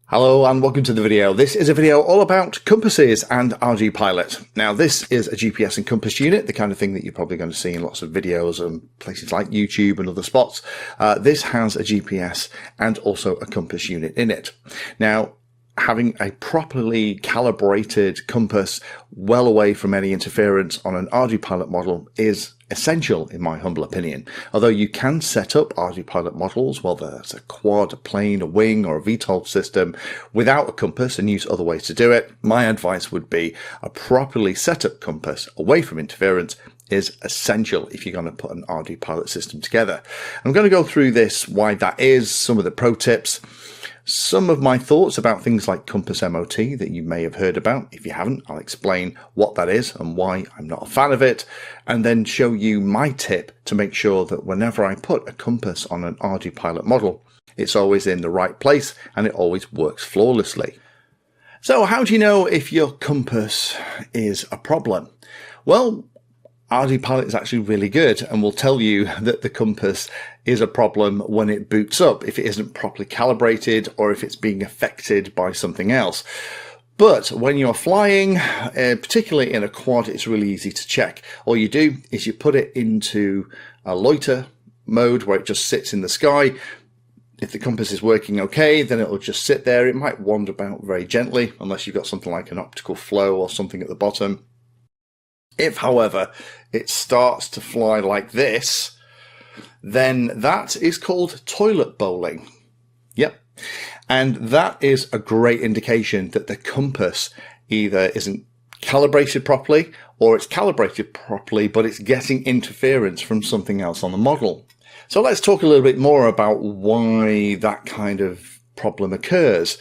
Hello and welcome to the video. This is a video all about compasses and Ardupilot. Now this is a GPS and compass unit, the kind of thing that you're probably going to see in lots of videos and places like YouTube and other spots. This has a GPS and also a compass unit in it. Now, having a properly calibrated compass well away from any interference on an Ardupilot model is essential in my humble opinion. Although you can set up Ardupilot models, whether that's a quad, a plane, a wing or a VTOL system without a compass and use other ways to do it, my advice would be a properly set up compass away from interference is essential if you're going to put an Ardupilot system together. I'm going to go through this, why that is, some of the pro tips, some of my thoughts about things like Compass MOT that you may have heard about. If you haven't, I'll explain what that is and why I'm not a fan of it, and then show you my tip to make sure that whenever I put a compass on an Ardupilot model, it's always in the right place and it always works flawlessly. So how do you know if your compass is a problem? Well, Ardupilot is actually really good and will tell you that the compass is a problem when it boots up, if it isn't properly calibrated or if it's being affected by something else. But when you're flying, particularly in a quad, it's really easy to check. All you do is you put it into a loiter mode where it just sits in the sky. If the compass is working okay, then it'll just sit there. It might wander about very gently, unless you've got something like an optical flow or something at the bottom. If, however, it starts to fly like this, then that is called toilet bowling. Yep. And that is a great indication that the compass either isn't calibrated properly or it's calibrated properly, but it's getting interference from something else on the model. So let's talk a little bit more about why that kind of problem occurs.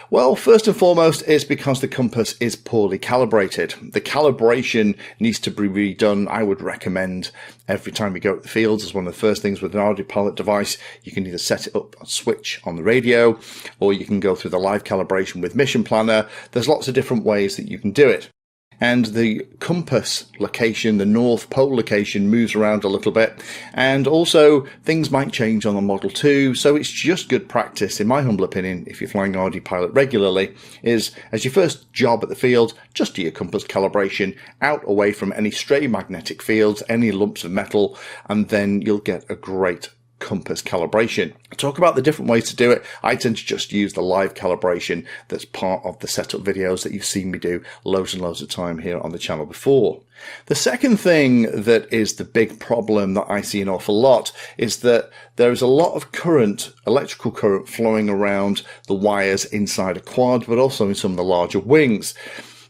Well, first and foremost, it's because the compass is poorly calibrated. The calibration needs to be redone. I would recommend every time you go to the fields as one of the first things with an Ardupilot device. You can either set it up on switch on the radio, or you can go through the live calibration with Mission Planner. There's lots of different ways that you can do it. And the compass location, the North Pole location, moves around a little bit. And also things might change on the model too. So it's just good practice, in my humble opinion, if you're flying Ardupilot regularly, is as your first job at the field, just do your compass calibration out away from any stray magnetic fields, any lumps of metal, and then you'll get a great compass calibration. I'll talk about the different ways to do it. I tend to just use the live calibration that's part of the setup videos that you've seen me do loads and loads of time here on the channel before. The second thing that is the big problem that I see an awful lot is that there is a lot of current, electrical current flowing around the wires inside a quad, but also in some of the larger wings.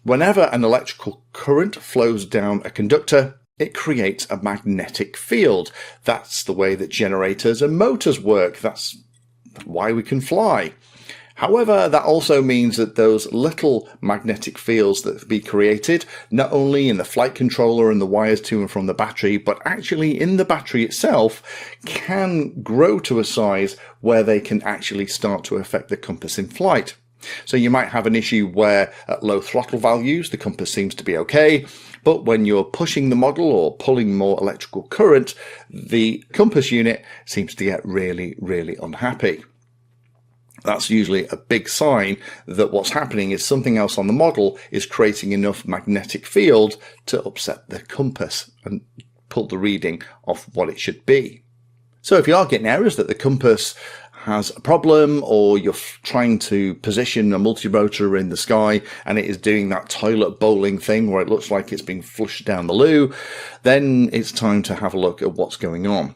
Whenever an electrical current flows down a conductor, it creates a magnetic field. That's the way that generators and motors work. That's why we can fly. However, that also means that those little magnetic fields that be created, not only in the flight controller and the wires to and from the battery, but actually in the battery itself, can grow to a size where they can actually start to affect the compass in flight. So you might have an issue where at low throttle values, the compass seems to be okay, but when you're pushing the model or pulling more electrical current, the compass unit seems to get really, really unhappy. That's usually a big sign that what's happening is something else on the model is creating enough magnetic field to upset the compass and pull the reading off what it should be. So if you are getting errors that the compass has a problem, or you're trying to position a multi-rotor in the sky and it is doing that toilet bowling thing where it looks like it's being flushed down the loo, then it's time to have a look at what's going on.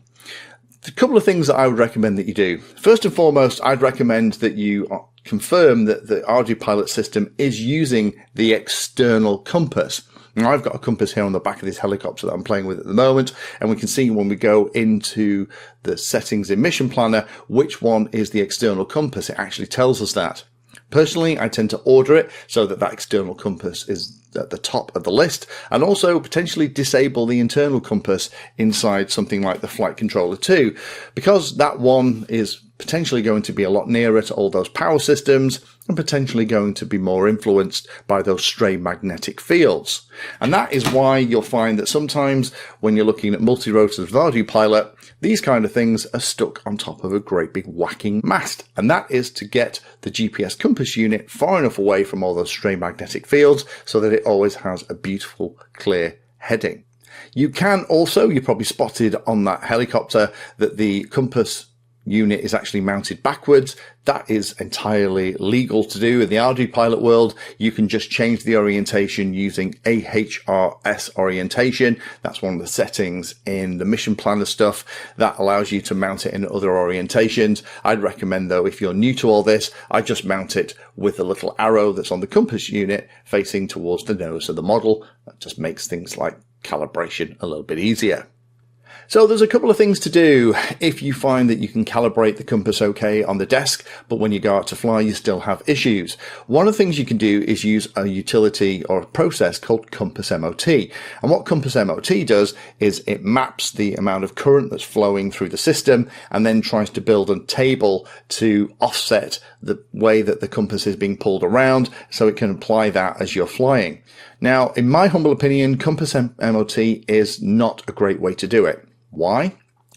A couple of things that I would recommend that you do. First and foremost, I'd recommend that you confirm that the Ardupilot system is using the external compass. Now, I've got a compass here on the back of this helicopter that I'm playing with at the moment, and we can see when we go into the settings in Mission Planner which one is the external compass. It actually tells us that. Personally, I tend to order it so that that external compass is at the top of the list, and also potentially disable the internal compass inside something like the flight controller too, because that one is potentially going to be a lot nearer to all those power systems and potentially going to be more influenced by those stray magnetic fields. And that is why you'll find that sometimes when you're looking at multi-rotors with Ardupilot, These kind of things are stuck on top of a great big whacking mast, and that is to get the GPS compass unit far enough away from all those stray magnetic fields so that it always has a beautiful, clear heading. You can also, you probably spotted on that helicopter that the compass unit is actually mounted backwards. That is entirely legal to do. In the Ardupilot world, you can just change the orientation using AHRS orientation. That's one of the settings in the mission planner stuff that allows you to mount it in other orientations. I'd recommend though, if you're new to all this, I just mount it with a little arrow that's on the compass unit facing towards the nose of the model. That just makes things like calibration a little bit easier. So there's a couple of things to do if you find that you can calibrate the compass okay on the desk, but when you go out to fly, you still have issues. One of the things you can do is use a utility or a process called Compassmot. And what Compassmot does is it maps the amount of current that's flowing through the system and then tries to build a table to offset the way that the compass is being pulled around so it can apply that as you're flying. Now, in my humble opinion, Compassmot is not a great way to do it. Why?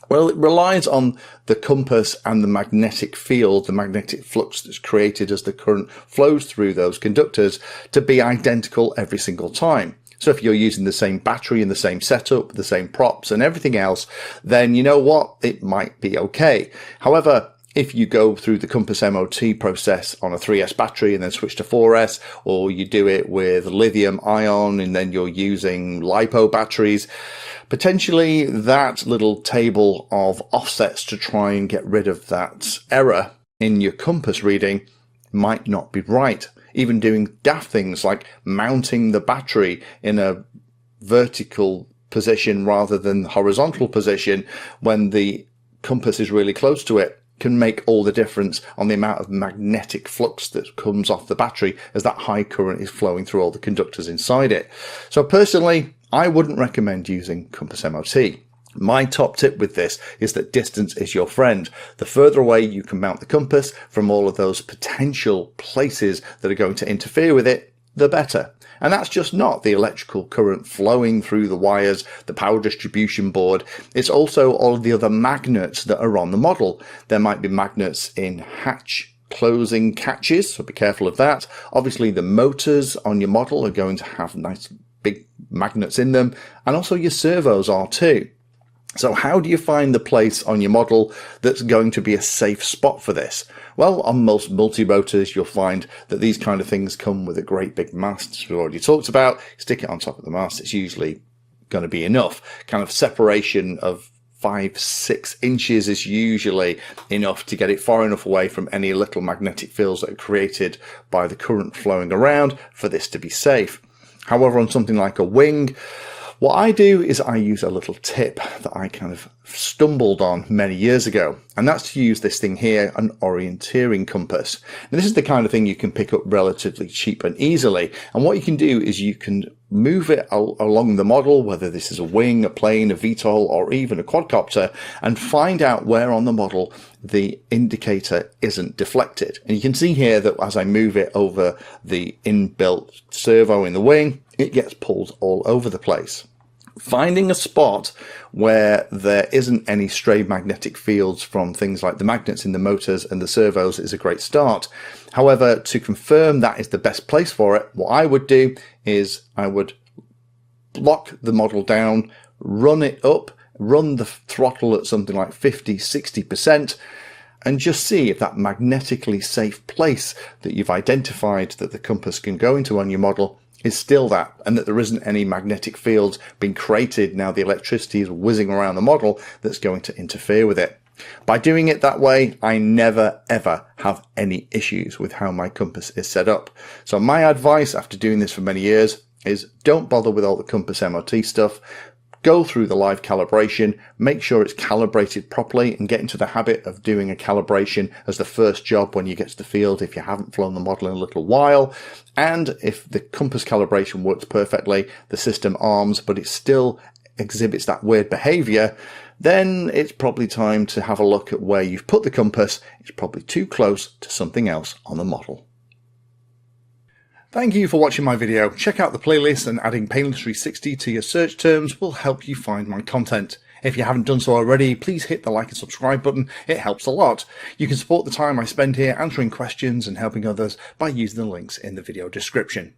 Well, it relies on the compass and the magnetic field, the magnetic flux that's created as the current flows through those conductors to be identical every single time. So if you're using the same battery and the same setup, the same props and everything else, then you know what? It might be okay. However, if you go through the Compassmot process on a 3S battery and then switch to 4S, or you do it with lithium ion and then you're using LiPo batteries, potentially that little table of offsets to try and get rid of that error in your compass reading might not be right. Even doing daft things like mounting the battery in a vertical position rather than horizontal position when the compass is really close to it can make all the difference on the amount of magnetic flux that comes off the battery as that high current is flowing through all the conductors inside it. So personally, I wouldn't recommend using Compassmot. My top tip with this is that distance is your friend. The further away you can mount the compass from all of those potential places that are going to interfere with it, the better. And that's just not the electrical current flowing through the wires, the power distribution board. It's also all of the other magnets that are on the model. There might be magnets in hatch closing catches, so be careful of that. Obviously, the motors on your model are going to have nice big magnets in them, and also your servos are too. So how do you find the place on your model that's going to be a safe spot for this? Well, on most multi-rotors, you'll find that these kind of things come with a great big mast, as we've already talked about. Stick it on top of the mast, it's usually going to be enough. Kind of separation of 5-6 inches is usually enough to get it far enough away from any little magnetic fields that are created by the current flowing around for this to be safe. However, on something like a wing, what I do is I use a little tip that I kind of stumbled on many years ago, and that's to use this thing here, an orienteering compass. And this is the kind of thing you can pick up relatively cheap and easily. And what you can do is you can move it along the model, whether this is a wing, a plane, a VTOL, or even a quadcopter, and find out where on the model the indicator isn't deflected. And you can see here that as I move it over the inbuilt servo in the wing, it gets pulled all over the place. Finding a spot where there isn't any stray magnetic fields from things like the magnets in the motors and the servos is a great start. However, to confirm that is the best place for it, what I would do is I would lock the model down, run it up, run the throttle at something like 50-60%, and just see if that magnetically safe place that you've identified that the compass can go into on your model is still that, and that there isn't any magnetic fields being created now the electricity is whizzing around the model that's going to interfere with it. By doing it that way, I never ever have any issues with how my compass is set up. So my advice after doing this for many years is don't bother with all the Compassmot stuff. Go through the live calibration, make sure it's calibrated properly, and get into the habit of doing a calibration as the first job when you get to the field if you haven't flown the model in a little while. And if the compass calibration works perfectly, the system arms, but it still exhibits that weird behavior, then it's probably time to have a look at where you've put the compass. It's probably too close to something else on the model. Thank you for watching my video. Check out the playlist, and adding Painless 360 to your search terms will help you find my content. If you haven't done so already, please hit the like and subscribe button. It helps a lot. You can support the time I spend here answering questions and helping others by using the links in the video description.